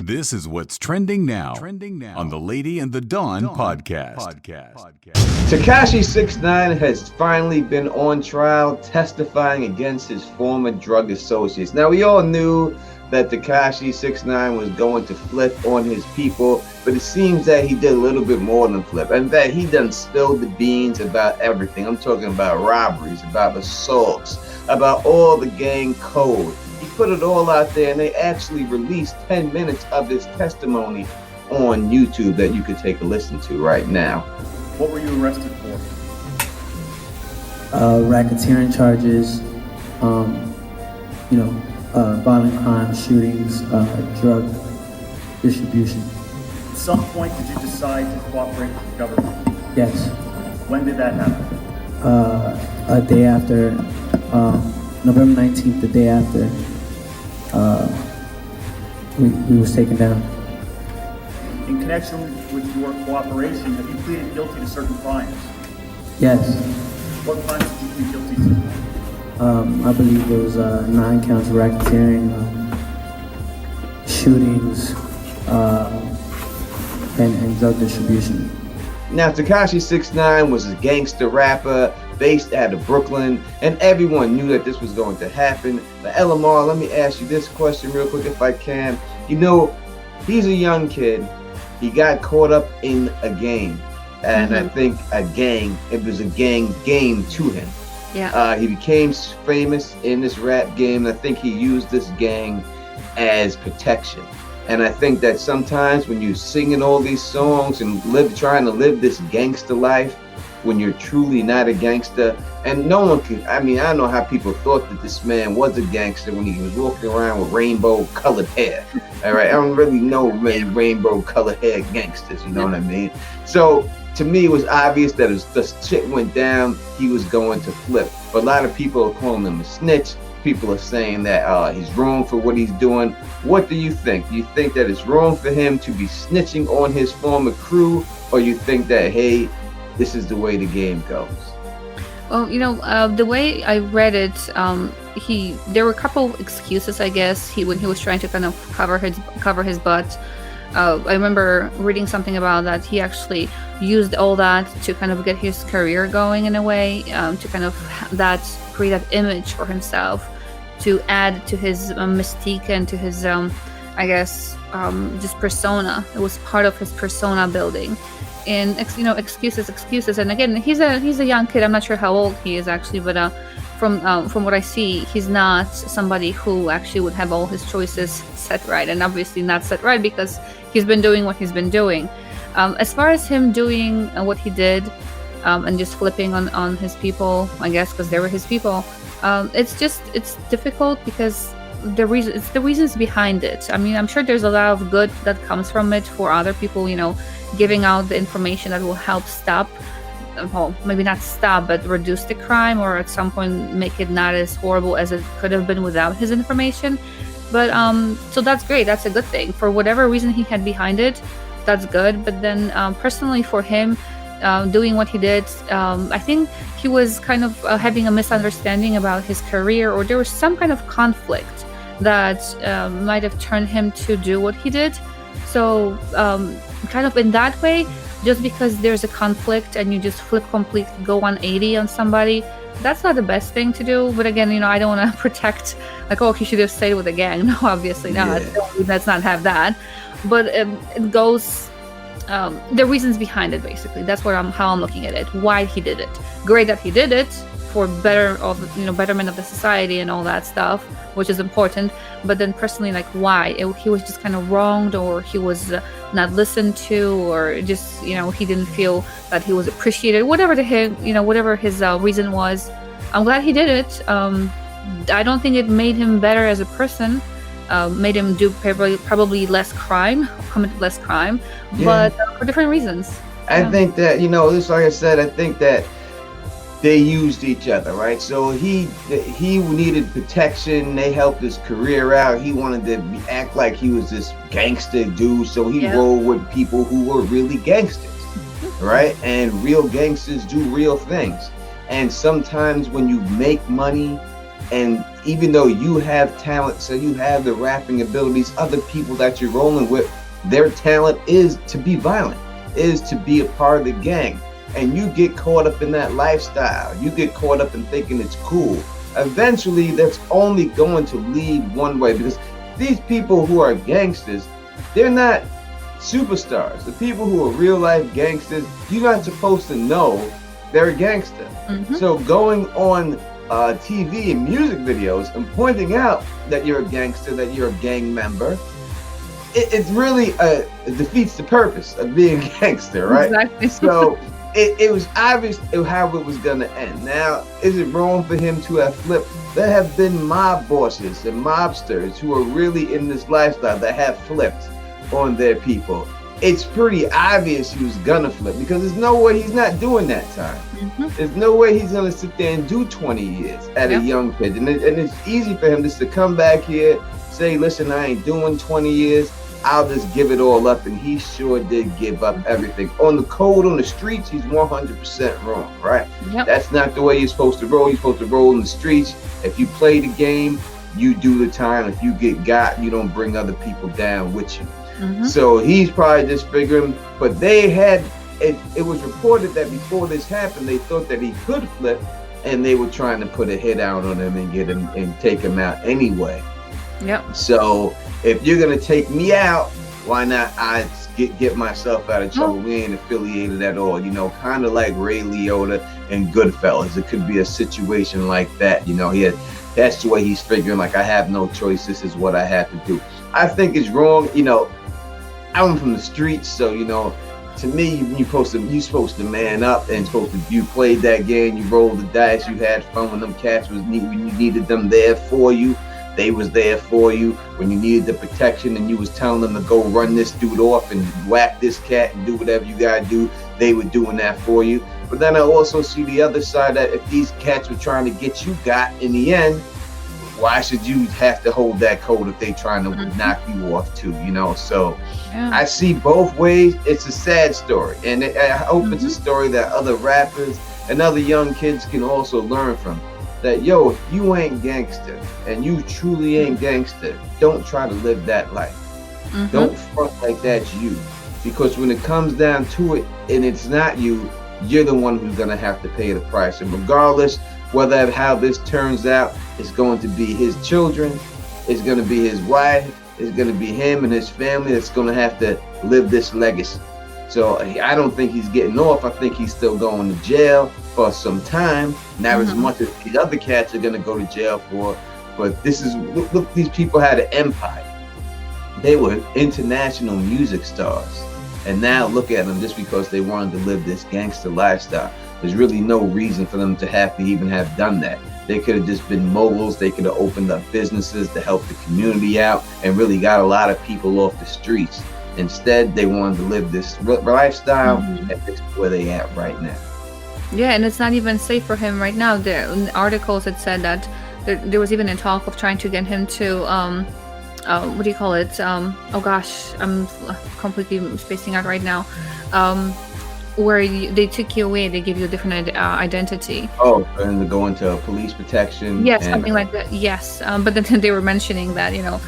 This is what's trending now on the Lady and the Dawn podcast. Tekashi69 has finally been on trial testifying against his former drug associates. Now, we all knew that Tekashi69 was going to flip on his people, but it seems that he did a little bit more than flip, and that he done spilled the beans about everything. I'm talking about robberies, about assaults, about all the gang code. He put it all out there, and they actually released 10 minutes of his testimony on YouTube that you could take a listen to right now. What were you arrested for? Racketeering charges, violent crimes, shootings, drug distribution. At some point, did you decide to cooperate with the government? Yes. When did that happen? A day after, November 19th, the day after we was taken down. In connection with your cooperation, have you pleaded guilty to certain crimes? Yes. What crimes did you plead guilty to? I believe it was 9 counts of racketeering, shootings, and drug distribution. Now, Tekashi69 was a gangster rapper based out of Brooklyn, and everyone knew that this was going to happen. But LMR, let me ask you this question real quick if I can. You know, he's a young kid. He got caught up in a game, and I think it was a gang game to him. Yeah. He became famous in this rap game. I think he used this gang as protection. And I think that sometimes when you're singing all these songs and trying to live this gangster life, when you're truly not a gangster, and no one can, I don't know how people thought that this man was a gangster when he was walking around with rainbow colored hair. All right, I don't really know many rainbow colored hair gangsters, you know what I mean? So to me, it was obvious that as the shit went down, he was going to flip. But a lot of people are calling him a snitch. People are saying that he's wrong for what he's doing. What do you think? Do you think that it's wrong for him to be snitching on his former crew, or you think that, hey, this is the way the game goes? Well, the way I read it, there were a couple excuses, I guess, when he was trying to kind of cover his butt. I remember reading something about that he actually used all that to kind of get his career going in a way, to kind of create that image for himself, to add to his mystique and to his, just persona. It was part of his persona building. And excuses. And again, he's a young kid. I'm not sure how old he is actually, but from what I see, he's not somebody who actually would have all his choices set right, and obviously not set right because he's been doing what he's been doing. As far as him doing what he did, and just flipping on his people, I guess, because they were his people, it's difficult because the reasons behind it. I'm sure there's a lot of good that comes from it for other people, giving out the information that will help stop, well, maybe not stop, but reduce the crime, or at some point make it not as horrible as it could have been without his information. But so that's great. That's a good thing. For whatever reason he had behind it, that's good. But then personally for him, doing what he did, I think he was kind of having a misunderstanding about his career, or there was some kind of conflict that might have turned him to do what he did. So kind of in that way, just because there's a conflict and you just flip completely, go 180 on somebody, that's not the best thing to do. But again, I don't want to protect, like, oh, he should have stayed with the gang. No, obviously not. Yeah. Let's not have that. But it goes, the reasons behind it, basically. That's how I'm looking at it. Why he did it. Great that he did it for betterment of the society and all that stuff, which is important. But then personally, like, why? He was just kind of wronged, or he was not listened to, or just, he didn't feel that he was appreciated. Whatever his reason was, I'm glad he did it. I don't think it made him better as a person. Made him do probably less crime, commit less crime, but for different reasons. I think that, just like I said, I think that they used each other, right? So he needed protection. They helped his career out. He wanted to act like he was this gangster dude, so he rolled with people who were really gangsters, right? And real gangsters do real things. And sometimes when you make money And even though you have talent, so you have the rapping abilities, other people that you're rolling with, their talent is to be violent, is to be a part of the gang. And you get caught up in that lifestyle. You get caught up in thinking it's cool. Eventually, that's only going to lead one way, because these people who are gangsters, they're not superstars. The people who are real life gangsters, you're not supposed to know they're a gangster. So going on TV and music videos and pointing out that you're a gangster, that you're a gang member, it really defeats the purpose of being a gangster, right? Exactly. So it was obvious how it was going to end. Now, is it wrong for him to have flipped? There have been mob bosses and mobsters who are really in this lifestyle that have flipped on their people. It's pretty obvious he was gonna flip, because there's no way he's not doing that time. There's no way he's gonna sit there and do 20 years at a young kid. And it's easy for him just to come back here, say, listen, I ain't doing 20 years. I'll just give it all up. And he sure did give up everything. On the code, on the streets, he's 100% wrong, right? That's not the way you're supposed to roll. You're supposed to roll in the streets. If you play the game, you do the time. If you get got, you don't bring other people down with you. So he's probably just figuring, but they had, it was reported that before this happened, they thought that he could flip, and they were trying to put a hit out on him and get him and take him out anyway. So if you're gonna take me out, why not I get myself out of trouble? We ain't affiliated at all, you know, kind of like Ray Liotta and Goodfellas. It could be a situation like that, you know. That's the way he's figuring, like, I have no choice, this is what I have to do. I think it's wrong, you know. I'm from the streets, so, you know, to me, you're supposed to man up, and you played that game, you rolled the dice, you had fun when them cats when you needed them there for you. They was there for you when you needed the protection, and you was telling them to go run this dude off and whack this cat and do whatever you gotta do. They were doing that for you. But then I also see the other side, that if these cats were trying to get you got in the end, why should you have to hold that code if they trying to knock you off too, you know? So I see both ways. It's a sad story, and I hope it's a story that other rappers and other young kids can also learn from. That, yo, if you ain't gangster, and you truly ain't gangster, don't try to live that life. Don't front like that's you, because when it comes down to it and it's not you, you're the one who's gonna have to pay the price. And regardless whether how this turns out, it's going to be his children, it's going to be his wife, it's going to be him and his family that's going to have to live this legacy. So I don't think he's getting off. I think he's still going to jail for some time, not as much as the other cats are going to go to jail for. But this is, look, these people had an empire. They were international music stars, and now look at them, just because they wanted to live this gangster lifestyle. There's really no reason for them to have to even have done that. They could have just been moguls. They could have opened up businesses to help the community out and really got a lot of people off the streets. Instead, they wanted to live this lifestyle, and that's where they at right now. Yeah, and it's not even safe for him right now. In the articles, it said that there was even a talk of trying to get him to, what do you call it? Oh gosh, I'm completely spacing out right now. Where they took you away, they give you a different identity. Oh, and to go into police protection. Yes, something like that. Yes, but then they were mentioning that, you know,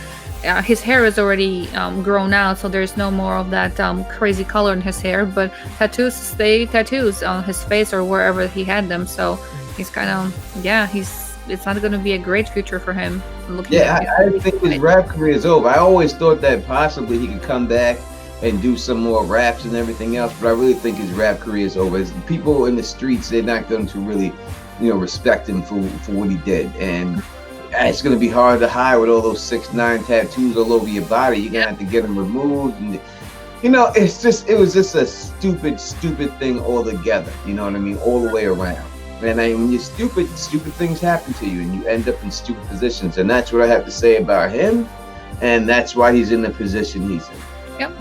his hair is already grown out, so there's no more of that crazy color in his hair. But tattoos stay tattoos on his face or wherever he had them. So he's kind of, it's not going to be a great future for him. I think his rap career is over. I always thought that possibly he could come back and do some more raps and everything else, but I really think his rap career is over. People in the streets, they're not going to really, you know, respect him for what he did. And it's going to be hard to hide with all those 6ix9ine tattoos all over your body. You're going to have to get them removed. And, you know, it was just a stupid thing altogether. You know what I mean? All the way around. And when you're stupid things happen to you, and you end up in stupid positions. And that's what I have to say about him. And that's why he's in the position he's in. Yep.